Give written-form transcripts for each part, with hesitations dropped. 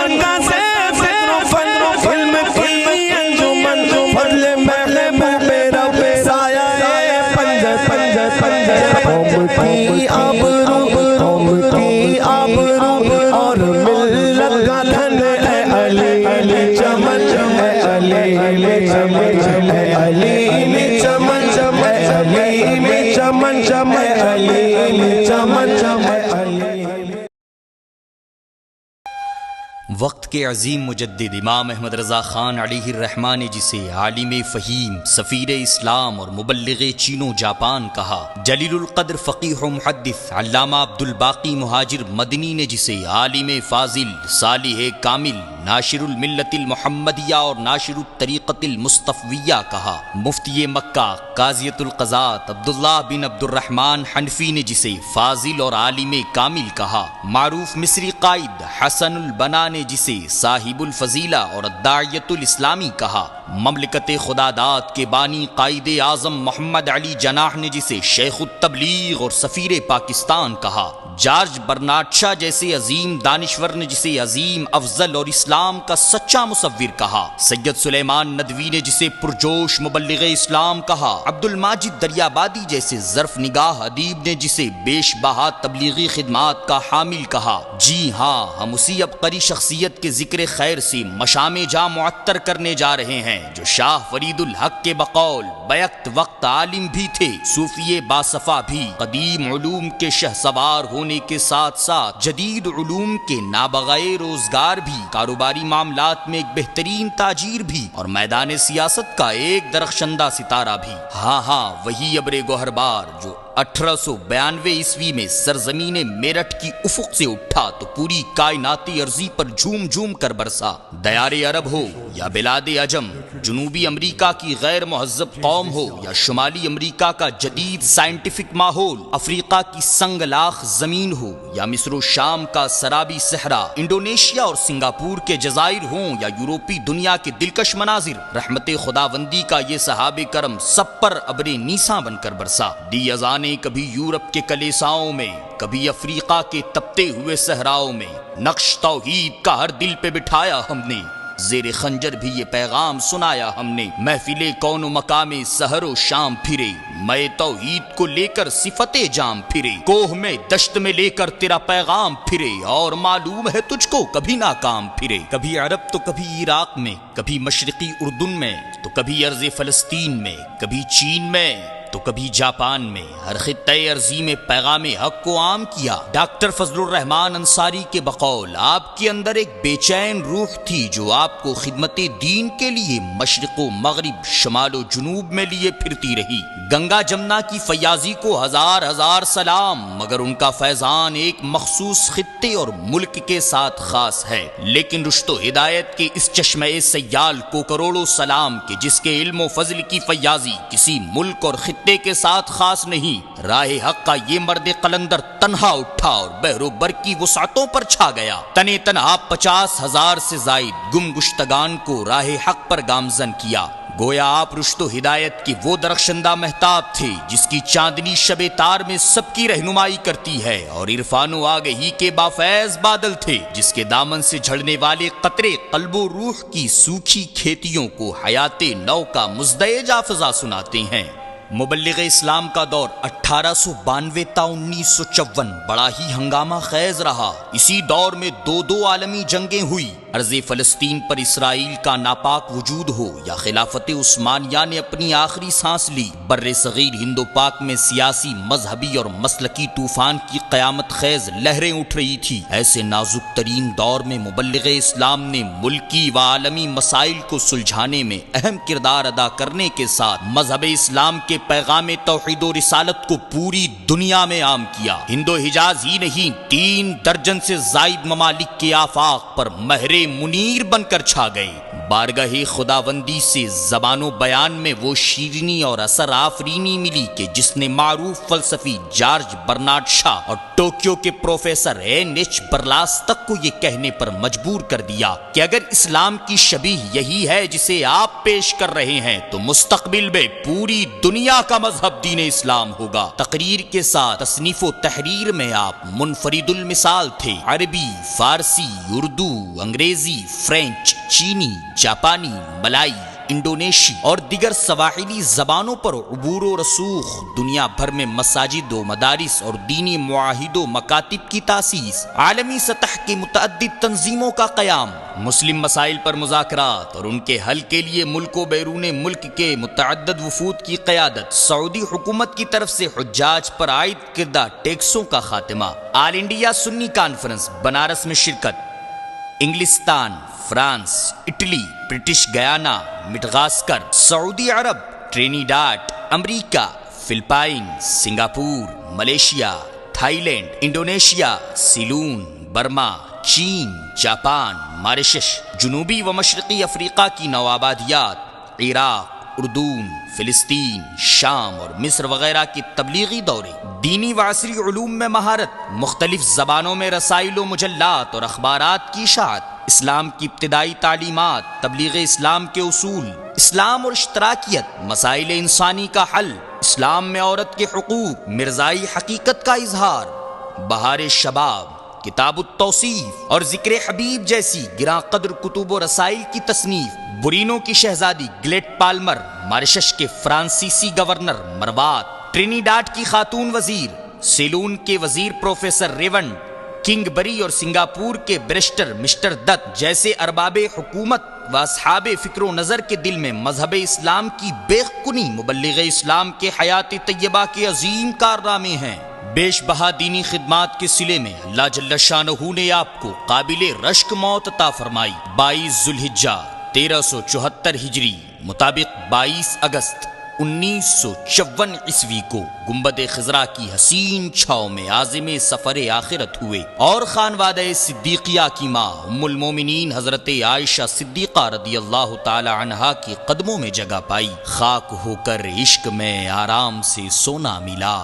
مکہ سے فکر و فن علم کی انجمن فضل محبوب رب سایہ پنجر پنجر پنجر قوم کی آبرو قوم کی آبرو اور ملت کا دھن اے علی علی چمن اے علی علی چمن اے علی علی چمن اے علی علی چمن اے علی علی چمن اے علی وقت کے عظیم مجدد امام احمد رضا خان علیہ الرحمٰن نے جسے عالم فہیم سفیر اسلام اور مبلغ چین و جاپان کہا، جلیل القدر فقیہ و محدث علامہ عبد الباقی مہاجر مدنی نے جسے عالم فاضل صالح کامل ناشر الملت المحمدیہ اور ناشر الطریقت المصطفیہ کہا، مفتی مکہ قاضیۃ القضات عبداللہ بن عبد الرحمن حنفی نے جسے فاضل اور عالم کامل کہا، معروف مصری قائد حسن البنا نے جسے صاحب الفضیلہ اور الداعیۃ الاسلامی کہا، مملکت خدا داد کے بانی قائد اعظم محمد علی جناح نے جسے شیخ التبلیغ اور سفیر پاکستان کہا، جارج برنارڈ شاہ جیسے عظیم دانشور نے جسے عظیم افضل اور اسلام کا سچا مصور کہا، سید سلیمان ندوی نے جسے پرجوش مبلغ اسلام کہا، عبد الماجد دریابادی جیسے ظرف نگاہ ادیب نے جسے بیش بہا تبلیغی خدمات کا حامل کہا۔ جی ہاں، ہم اسی عبقری شخصیت کے ذکر خیر سے مشام جاں معطر کرنے جا رہے ہیں جو شاہ فرید الحق کے بقول بیک وقت عالم بھی تھے، صوفی باصفا بھی، قدیم علوم کے شہ سوار ہونے کے ساتھ ساتھ جدید علوم کے نابغائے روزگار بھی، کاروباری معاملات میں ایک بہترین تاجر بھی، اور میدان سیاست کا ایک درخشندہ ستارہ بھی۔ ہاں وہی ابر گوہربار جو 1892 عیسوی میں سرزمین میرٹھ کی افق سے اٹھا تو پوری کائناتی عرضی پر جھوم جھوم کر برسا۔ دیار عرب ہو یا بلاد عجم، جنوبی امریکہ کی غیر مہذب قوم ہو یا شمالی امریکہ کا جدید سائنٹیفک ماحول، افریقہ کی سنگ لاخ زمین ہو یا مصر و شام کا سرابی صحرا، انڈونیشیا اور سنگاپور کے جزائر ہوں یا یورپی دنیا کے دلکش مناظر، رحمت خداوندی کا یہ صحابہ کرم سب پر ابر نیساں بن کر برسا۔ دی اذان کبھی یورپ کے کلیساؤں میں، کبھی افریقہ کے تپتے ہوئے صحراؤں میں، نقش توحید کا ہر دل پہ بٹھایا ہم نے، زیر خنجر بھی یہ پیغام سنایا ہم نے، محفل کون و مقام سحر و شام پھرے، میں توحید کو لے کر صفت جام پھرے، کوہ میں دشت میں لے کر تیرا پیغام پھرے، اور معلوم ہے تجھ کو کبھی ناکام پھرے، کبھی عرب تو کبھی عراق میں، کبھی مشرقی اردن میں تو کبھی ارض فلسطین میں، کبھی چین میں تو کبھی جاپان میں، ہر خطہ عرضی میں پیغام حق کو عام کیا۔ ڈاکٹر فضل الرحمان انصاری کے بقول آپ کے اندر ایک بے چین روح تھی جو آپ کو خدمت دین کے لیے مشرق و مغرب، شمال و جنوب میں لیے پھرتی رہی۔ گنگا جمنا کی فیاضی کو ہزار ہزار سلام، مگر ان کا فیضان ایک مخصوص خطے اور ملک کے ساتھ خاص ہے، لیکن رشد و ہدایت کے اس چشمہ سیال کو کروڑوں سلام کہ جس کے علم و فضل کی فیاضی کسی ملک اور خطے کے ساتھ خاص نہیں۔ راہ حق کا یہ مرد قلندر تنہا اٹھا اور بحر و بر کی وسعتوں پر چھا گیا، تنے تنہا 50,000 سے زائد گم گشتگان کو راہ حق پر گامزن کیا۔ گویا آپ رشد و ہدایت کے وہ درخشندہ مہتاب تھے جس کی چاندنی شب تار میں سب کی رہنمائی کرتی ہے، اور عرفان و آگہی کے بافیض بادل تھے جس کے دامن سے جھڑنے والے قطرے قلب و روح کی سوکھی کھیتیوں کو حیات نو کا مزدحج فضا سناتے ہیں۔ مبلغ اسلام کا دور 1892 تا 1954 بڑا ہی ہنگامہ خیز رہا۔ اسی دور میں دو عالمی جنگیں ہوئی، ارض فلسطین پر اسرائیل کا ناپاک وجود ہو یا خلافت عثمانیہ نے اپنی آخری سانس لی، بر صغیر ہند و پاک میں سیاسی، مذہبی اور مسلکی طوفان کی قیامت خیز لہریں اٹھ رہی تھی۔ ایسے نازک ترین دور میں مبلغ اسلام نے ملکی و عالمی مسائل کو سلجھانے میں اہم کردار ادا کرنے کے ساتھ مذہب اسلام کے پیغام توحید و رسالت کو پوری دنیا میں عام کیا۔ ہند و حجاز ہی نہیں، 3 درجن سے زائد ممالک کے آفاق پر مہر منیر بن کر چھا گئے۔ بارگاہ خداوندی سے زبان و بیان میں وہ شیرینی اور اثر آفرینی ملی کہ جس نے معروف فلسفی جارج برنارڈ شاہ اور ٹوکیو کے پروفیسر این.ایچ. برلاس تک کو یہ کہنے پر مجبور کر دیا کہ اگر اسلام کی شبیہ یہی ہے جسے آپ پیش کر رہے ہیں تو مستقبل میں پوری دنیا کا مذہب دین اسلام ہوگا۔ تقریر کے ساتھ تصنیف و تحریر میں آپ منفرد المثال تھے۔ عربی، فارسی، اردو، انگریزی، فرینچ، چینی، جاپانی، ملائی، انڈونیشی اور دیگر سواحلی زبانوں پر عبور و رسوخ، دنیا بھر میں مساجد و مدارس اور دینی معاہد و مکاتب کی تاسیس، عالمی سطح کی متعدد تنظیموں کا قیام، مسلم مسائل پر مذاکرات اور ان کے حل کے لیے ملک و بیرون ملک کے متعدد وفود کی قیادت، سعودی حکومت کی طرف سے حجاج پر عائد کردہ ٹیکسوں کا خاتمہ، all India Sunni conference Banaras میں شرکت، Inglistan, France, Italy, British Guiana, Madagascar, Saudi Arab, Trinidad, America, Philippines, Singapore, Malaysia, Thailand, Indonesia, Ceylon, Burma, چین، جاپان، ماریشس، جنوبی و مشرقی افریقہ کی نوآبادیات، عراق، اردن، فلسطین، شام اور مصر وغیرہ کی تبلیغی دورے، دینی و عصری علوم میں مہارت، مختلف زبانوں میں رسائل و مجلات اور اخبارات کی اشاعت، اسلام کی ابتدائی تعلیمات، تبلیغ اسلام کے اصول، اسلام اور اشتراکیت، مسائل انسانی کا حل، اسلام میں عورت کے حقوق، مرزائی حقیقت کا اظہار، بہار شباب، کتاب التوصیف اور ذکر حبیب جیسی گراں قدر کتب و رسائل کی تصنیف، برینو کی شہزادی گلیٹ پالمر، ماریشس کے فرانسیسی گورنر مروات، ٹرینیڈاڈ کی خاتون وزیر، سیلون کے وزیر پروفیسر ریونڈ، کنگ بری اور سنگاپور کے بیرسٹر مسٹر دت جیسے ارباب حکومت و اصحاب فکر و نظر کے دل میں مذہب اسلام کی بے کنی مبلغ اسلام کے حیات طیبہ کے عظیم کارنامے ہیں۔ بیش بہا دینی خدمات کے صلے میں اللہ جل شانہ نے آپ کو قابل رشک موت عطا فرمائی۔ 22 ذوالحجہ 1374 ہجری مطابق 22 اگست 1954 عیسوی کو گنبد خضرا کی حسین چھاؤں میں عازم سفر آخرت ہوئے اور خانوادہ صدیقیہ کی ماں ام المومنین حضرت عائشہ صدیقہ رضی اللہ تعالی عنہا کے قدموں میں جگہ پائی۔ خاک ہو کر عشق میں آرام سے سونا ملا،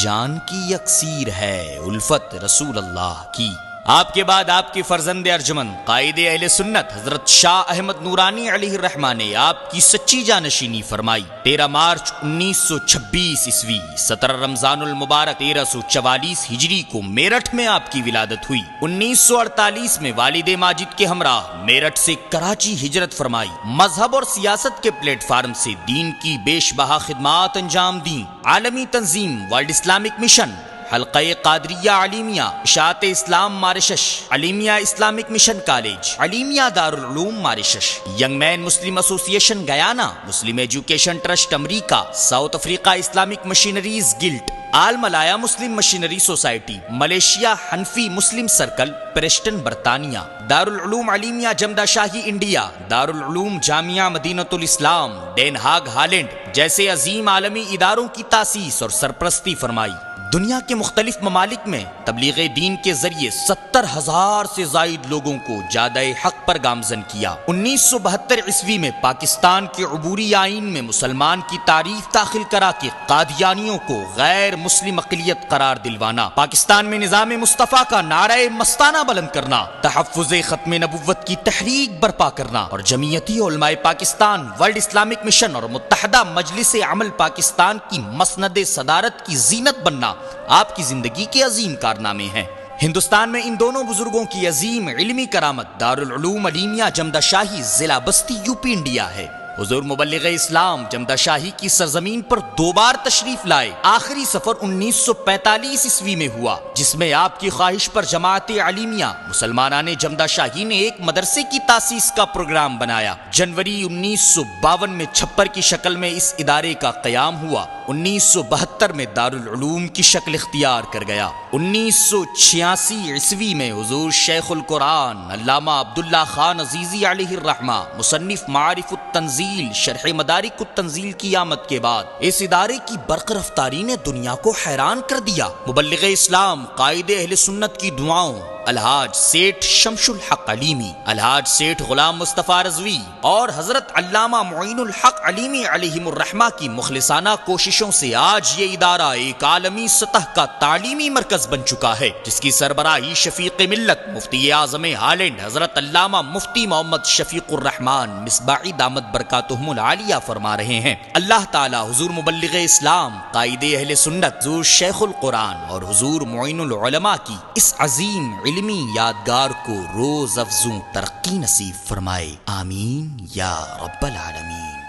جان کی یکسیر ہے الفت رسول اللہ کی۔ آپ کے بعد آپ کے فرزند ارجمند قائد اہل سنت حضرت شاہ احمد نورانی علیہ الرحمہ نے آپ کی سچی جانشینی فرمائی۔ 13 مارچ 1926 عیسوی 17 رمضان المبارک 1344 ہجری کو میرٹھ میں آپ کی ولادت ہوئی۔ 1948 میں والد ماجد کے ہمراہ میرٹھ سے کراچی ہجرت فرمائی۔ مذہب اور سیاست کے پلیٹ فارم سے دین کی بیش بہا خدمات انجام دیں۔ عالمی تنظیم ورلڈ اسلامک مشن، حلقہ قادریہ علیمیہ، اشاعت اسلام ماریشس، علیمیہ اسلامک مشن کالج، علیمیہ دارالعلوم Mauritius, young men Muslim association Guyana, Muslim education trust America, South Africa Islamic missionaries guild, all Malaya Muslim missionary society, Malaysia حنفی مسلم سرکل، پریسٹن برطانیہ، دارالعلوم علیمیہ جمدہ شاہی انڈیا، دارالعلوم جامعہ مدینۃ الاسلام، ڈین ہاگ ہالینڈ جیسے عظیم عالمی اداروں کی تاسیس اور سرپرستی فرمائی۔ دنیا کے مختلف ممالک میں تبلیغ دین کے ذریعے 70,000 سے زائد لوگوں کو جادہ حق پر گامزن کیا۔ 1972 عیسوی میں پاکستان کے عبوری آئین میں مسلمان کی تعریف داخل کرا کے قادیانیوں کو غیر مسلم اقلیت قرار دلوانا، پاکستان میں نظام مصطفیٰ کا نعرہ مستانہ بلند کرنا، تحفظ ختم نبوت کی تحریک برپا کرنا اور جمعیتی علماء پاکستان، ورلڈ اسلامک مشن اور متحدہ مجلس عمل پاکستان کی مسند صدارت کی زینت بننا آپ کی زندگی کے عظیم کارنامے ہیں۔ ہندوستان میں ان دونوں بزرگوں کی عظیم علمی کرامت دارالعلوم علیمیہ جمدہ شاہی ضلع بستی یوپی انڈیا ہے۔ حضور مبلغ اسلام جمدہ شاہی کی سرزمین پر 2 بار تشریف لائے۔ آخری سفر 1945 عیسوی میں ہوا، جس میں آپ کی خواہش پر جماعت علیمیہ مسلمانان جمدہ شاہی نے ایک مدرسے کی تاسیس کا پروگرام بنایا۔ جنوری 1952 میں چھپر کی شکل میں اس ادارے کا قیام ہوا۔ 1972 میں دارالعلوم کی شکل اختیار کر گیا۔ 1986 عیسوی میں حضور شیخ القرآن علامہ عبداللہ خان عزیزی علیہ الرحمہ مصنف معارف التنزیل شرح مدارک التنزیل کی آمد کے بعد اس ادارے کی برق رفتاری نے دنیا کو حیران کر دیا۔ مبلغ اسلام قائد اہل سنت کی دعاؤں الحاج سیٹھ شمش الحق علیمی، الحاج سیٹھ غلام مصطفیٰ رضوی اور حضرت علامہ معین الحق علیمی علیہم الرحمہ کی مخلصانہ کوششوں سے آج یہ ادارہ ایک عالمی سطح کا تعلیمی مرکز بن چکا ہے، جس کی سربراہی شفیق ملت مفتی اعظم ہالینڈ حضرت علامہ مفتی محمد شفیق الرحمان مصباحی دامت برکاتہم العالیہ فرما رہے ہیں۔ اللہ تعالی حضور مبلغ اسلام، قائد اہل سنت، حضور شیخ القرآن اور حضور معین العلماء کی اس عظیم علمی یادگار کو روز افزوں ترقی نصیب فرمائے، آمین یا رب العالمین۔